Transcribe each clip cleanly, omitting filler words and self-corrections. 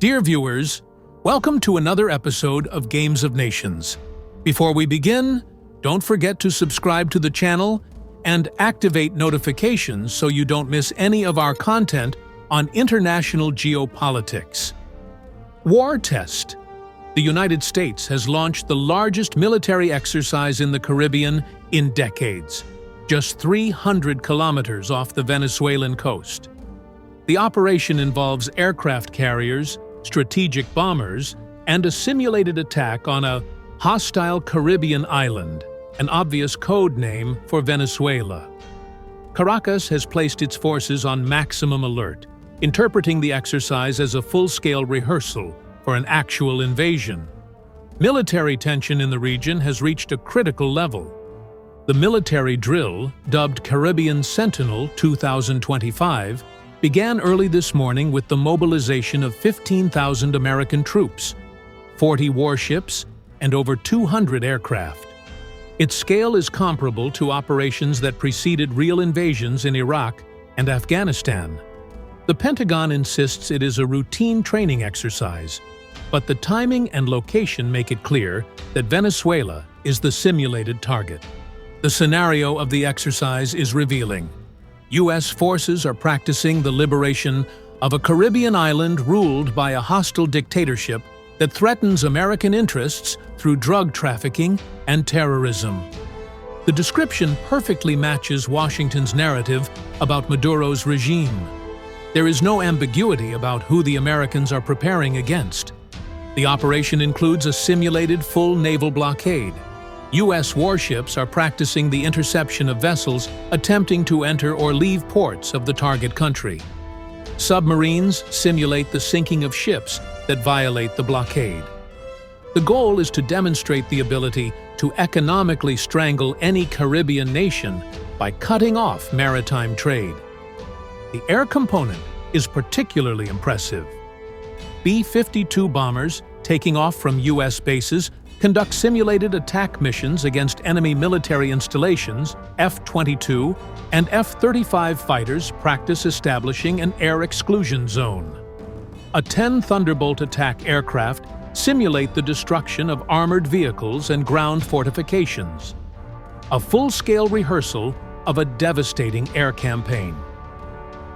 Dear viewers, welcome to another episode of Games of Nations. Before we begin, don't forget to subscribe to the channel and activate notifications so you don't miss any of our content on international geopolitics. War Test. The United States has launched the largest military exercise in the Caribbean in decades, just 300 kilometers off the Venezuelan coast. The operation involves aircraft carriers, strategic bombers, and a simulated attack on a hostile Caribbean island, an obvious code name for Venezuela. Caracas has placed its forces on maximum alert, interpreting the exercise as a full-scale rehearsal for an actual invasion. Military tension in the region has reached a critical level. The military drill, dubbed Caribbean Sentinel 2025, began early this morning with the mobilization of 15,000 American troops, 40 warships, and over 200 aircraft. Its scale is comparable to operations that preceded real invasions in Iraq and Afghanistan. The Pentagon insists it is a routine training exercise, but the timing and location make it clear that Venezuela is the simulated target. The scenario of the exercise is revealing. U.S. forces are practicing the liberation of a Caribbean island ruled by a hostile dictatorship that threatens American interests through drug trafficking and terrorism. The description perfectly matches Washington's narrative about Maduro's regime. There is no ambiguity about who the Americans are preparing against. The operation includes a simulated full naval blockade. U.S. warships are practicing the interception of vessels attempting to enter or leave ports of the target country. Submarines simulate the sinking of ships that violate the blockade. The goal is to demonstrate the ability to economically strangle any Caribbean nation by cutting off maritime trade. The air component is particularly impressive. B-52 bombers taking off from U.S. bases conduct simulated attack missions against enemy military installations. F-22 and F-35 fighters practice establishing an air exclusion zone. A 10 Thunderbolt attack aircraft simulate the destruction of armored vehicles and ground fortifications. A full-scale rehearsal of a devastating air campaign.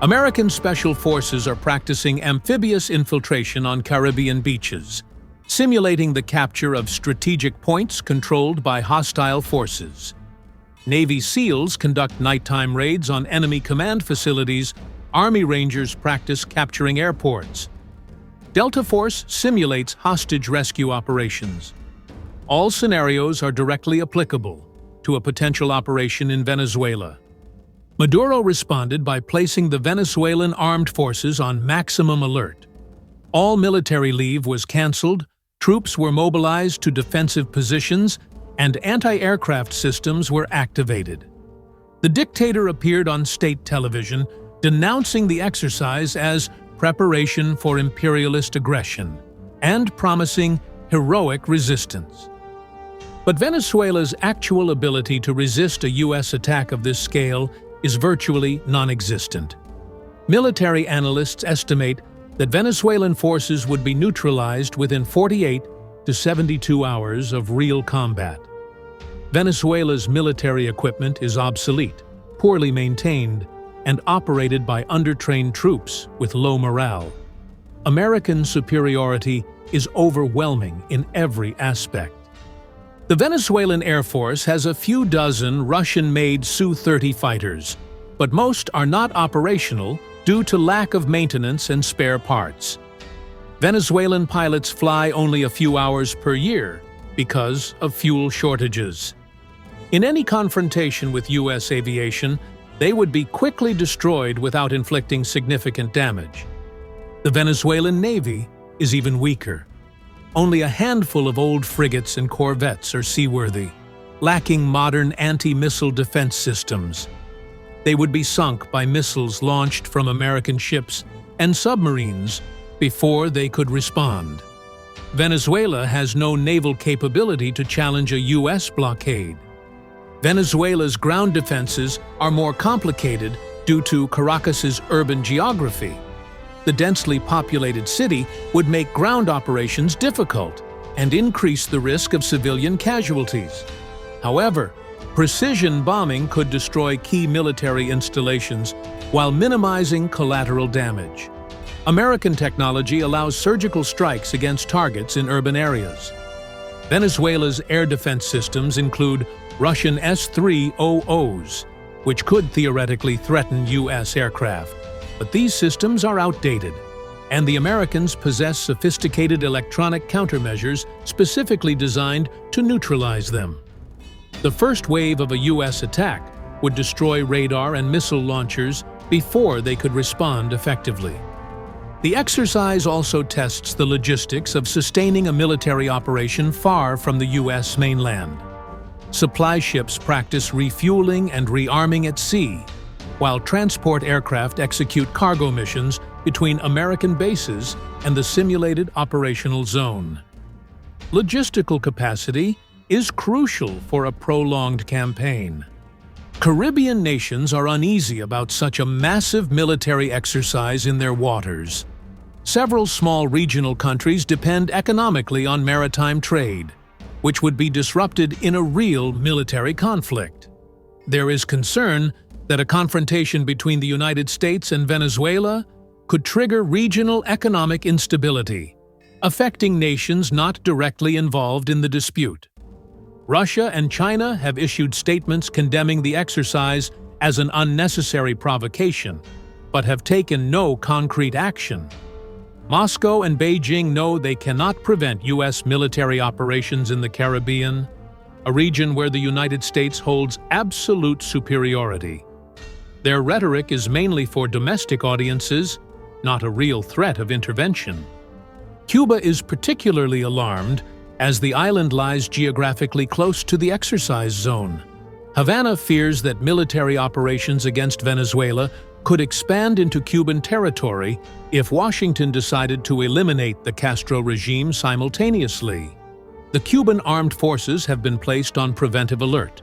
American Special Forces are practicing amphibious infiltration on Caribbean beaches, simulating the capture of strategic points controlled by hostile forces. Navy SEALs conduct nighttime raids on enemy command facilities. Army Rangers practice capturing airports. Delta Force simulates hostage rescue operations. All scenarios are directly applicable to a potential operation in Venezuela. Maduro responded by placing the Venezuelan armed forces on maximum alert. All military leave was canceled, troops were mobilized to defensive positions, and anti-aircraft systems were activated. The dictator appeared on state television, denouncing the exercise as preparation for imperialist aggression and promising heroic resistance. But Venezuela's actual ability to resist a U.S. attack of this scale is virtually non-existent. Military analysts estimate that Venezuelan forces would be neutralized within 48 to 72 hours of real combat. Venezuela's military equipment is obsolete, poorly maintained, and operated by undertrained troops with low morale. American superiority is overwhelming in every aspect. The Venezuelan Air Force has a few dozen Russian-made Su-30 fighters, but most are not operational due to lack of maintenance and spare parts. Venezuelan pilots fly only a few hours per year because of fuel shortages. In any confrontation with U.S. aviation, they would be quickly destroyed without inflicting significant damage. The Venezuelan Navy is even weaker. Only a handful of old frigates and corvettes are seaworthy, lacking modern anti-missile defense systems. They would be sunk by missiles launched from American ships and submarines before they could respond. Venezuela has no naval capability to challenge a U.S. blockade. Venezuela's ground defenses are more complicated due to Caracas's urban geography. The densely populated city would make ground operations difficult and increase the risk of civilian casualties. However, precision bombing could destroy key military installations while minimizing collateral damage. American technology allows surgical strikes against targets in urban areas. Venezuela's air defense systems include Russian S-300s, which could theoretically threaten U.S. aircraft. But these systems are outdated, and the Americans possess sophisticated electronic countermeasures specifically designed to neutralize them. The first wave of a U.S. attack would destroy radar and missile launchers before they could respond effectively. The exercise also tests the logistics of sustaining a military operation far from the U.S. mainland. Supply ships practice refueling and rearming at sea, while transport aircraft execute cargo missions between American bases and the simulated operational zone. Logistical capacity is crucial for a prolonged campaign. Caribbean nations are uneasy about such a massive military exercise in their waters. Several small regional countries depend economically on maritime trade, which would be disrupted in a real military conflict. There is concern that a confrontation between the United States and Venezuela could trigger regional economic instability, affecting nations not directly involved in the dispute. Russia and China have issued statements condemning the exercise as an unnecessary provocation, but have taken no concrete action. Moscow and Beijing know they cannot prevent U.S. military operations in the Caribbean, a region where the United States holds absolute superiority. Their rhetoric is mainly for domestic audiences, not a real threat of intervention. Cuba is particularly alarmed as the island lies geographically close to the exercise zone. Havana fears that military operations against Venezuela could expand into Cuban territory if Washington decided to eliminate the Castro regime simultaneously. The Cuban armed forces have been placed on preventive alert.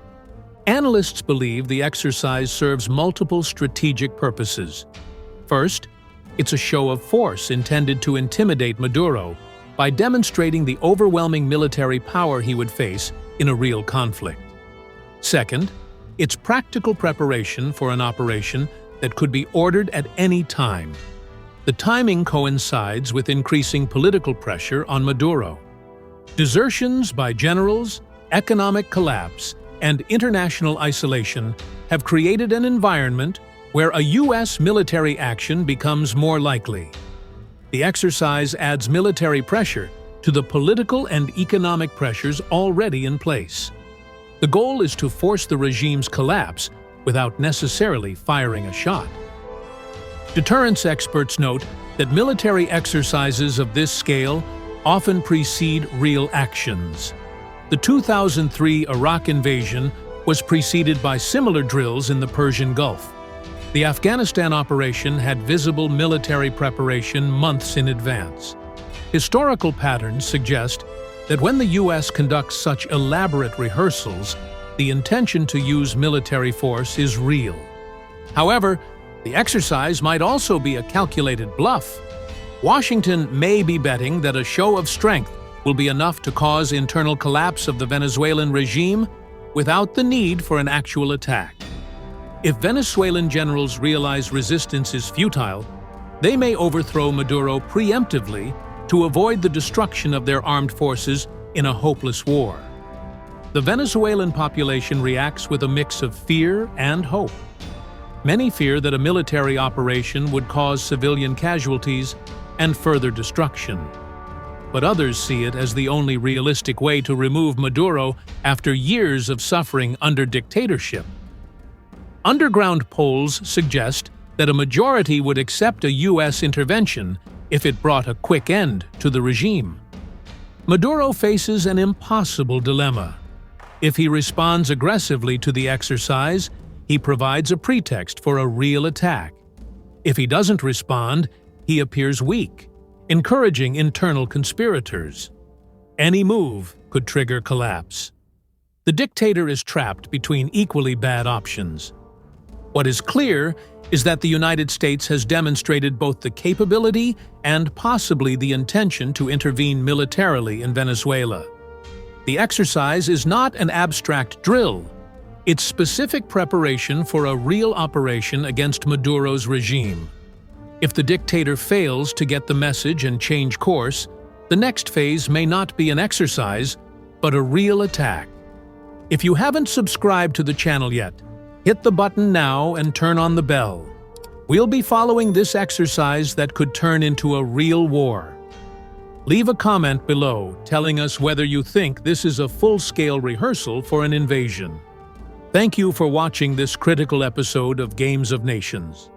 Analysts believe the exercise serves multiple strategic purposes. First, it's a show of force intended to intimidate Maduro by demonstrating the overwhelming military power he would face in a real conflict. Second, it's practical preparation for an operation that could be ordered at any time. The timing coincides with increasing political pressure on Maduro. Desertions by generals, economic collapse, and international isolation have created an environment where a U.S. military action becomes more likely. The exercise adds military pressure to the political and economic pressures already in place. The goal is to force the regime's collapse without necessarily firing a shot. Deterrence experts note that military exercises of this scale often precede real actions. The 2003 Iraq invasion was preceded by similar drills in the Persian Gulf. The Afghanistan operation had visible military preparation months in advance. Historical patterns suggest that when the U.S. conducts such elaborate rehearsals, the intention to use military force is real. However, the exercise might also be a calculated bluff. Washington may be betting that a show of strength will be enough to cause internal collapse of the Venezuelan regime without the need for an actual attack. If Venezuelan generals realize resistance is futile, they may overthrow Maduro preemptively to avoid the destruction of their armed forces in a hopeless war. The Venezuelan population reacts with a mix of fear and hope. Many fear that a military operation would cause civilian casualties and further destruction. But others see it as the only realistic way to remove Maduro after years of suffering under dictatorship. Underground polls suggest that a majority would accept a U.S. intervention if it brought a quick end to the regime. Maduro faces an impossible dilemma. If he responds aggressively to the exercise, he provides a pretext for a real attack. If he doesn't respond, he appears weak, encouraging internal conspirators. Any move could trigger collapse. The dictator is trapped between equally bad options. What is clear is that the United States has demonstrated both the capability and possibly the intention to intervene militarily in Venezuela. The exercise is not an abstract drill. It's specific preparation for a real operation against Maduro's regime. If the dictator fails to get the message and change course, the next phase may not be an exercise, but a real attack. If you haven't subscribed to the channel yet, hit the button now and turn on the bell. We'll be following this exercise that could turn into a real war. Leave a comment below telling us whether you think this is a full-scale rehearsal for an invasion. Thank you for watching this critical episode of Games of Nations.